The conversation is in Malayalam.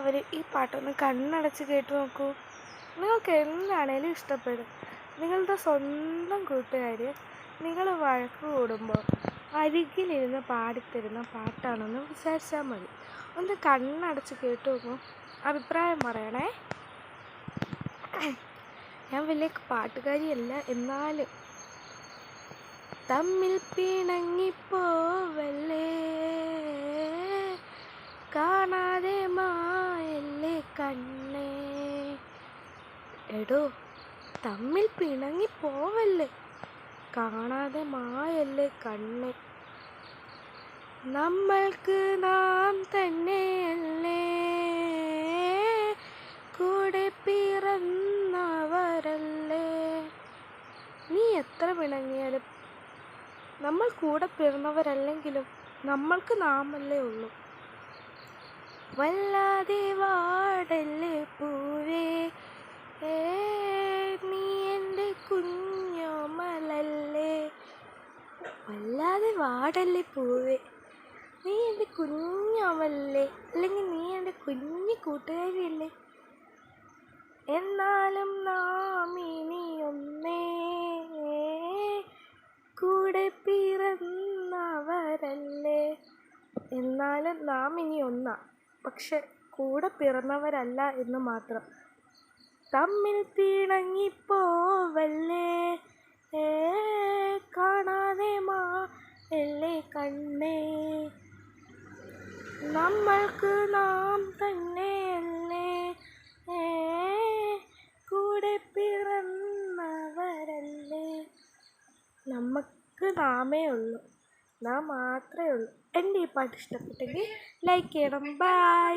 എല്ലാവരും ഈ പാട്ടൊന്ന് കണ്ണടച്ച് കേട്ട് നോക്കൂ. നിങ്ങൾക്ക് എന്താണേലും ഇഷ്ടപ്പെടും. നിങ്ങളുടെ സ്വന്തം കൂട്ടുകാർ നിങ്ങൾ വഴക്ക് കൂടുമ്പോൾ അരികിലിരുന്ന് പാടിത്തരുന്ന പാട്ടാണെന്ന് വിചാരിച്ചാൽ മതി. ഒന്ന് കണ്ണടച്ച് കേട്ട് നോക്കൂ, അഭിപ്രായം പറയണേ. ഞാൻ വലിയ പാട്ടുകാരിയല്ല, എന്നാലും തമ്മിൽ പിണങ്ങിപ്പോവല്ലേ, കാണാതെ മായല്ലേ കണ്ണേ. എടോ, തമ്മിൽ പിണങ്ങിപ്പോവല്ലേ, കാണാതെ മായല്ലേ കണ്ണേ. നമ്മൾക്ക് നാം തന്നെയല്ലേ, കൂടെ പിറന്നവരല്ലേ. നീ എത്ര പിണങ്ങിയാലും നമ്മൾ കൂടെ പിറന്നവരല്ലെങ്കിലും നമ്മൾക്ക് നാമല്ലേ ഉള്ളൂ. വല്ലാതെ വാടല്ലേ പൂവേ, നീ എൻ്റെ കുഞ്ഞോമലല്ലേ. വല്ലാതെ വാടല്ലേ പൂവേ, നീ എൻ്റെ കുഞ്ഞോമലല്ലേ, അല്ലെങ്കിൽ നീ എൻ്റെ കുഞ്ഞു കൂട്ടുകാരിയല്ലേ. എന്നാലും നാം ഇനി ഒന്നേ, കൂടെ പിറന്നവരല്ലേ. എന്നാലും നാം ഇനി ഒന്നാ, പക്ഷെ കൂടെ പിറന്നവരല്ല എന്ന് മാത്രം. തമ്മിൽ പിണങ്ങിപ്പോവല്ലേ, കാണാതെ മായല്ലേ കണ്ണേ. നമ്മൾക്ക് നാം തന്നെയല്ലേ, കൂടെ പിറന്നവരല്ലേ. നമുക്ക് നാമേ ഉള്ളൂ, നാം മാത്രമേ ഉള്ളൂ. എൻ്റെ ഈ പാട്ട് ഇഷ്ടപ്പെട്ടെങ്കിൽ ലൈക്ക് ചെയ്യണം. ബൈ.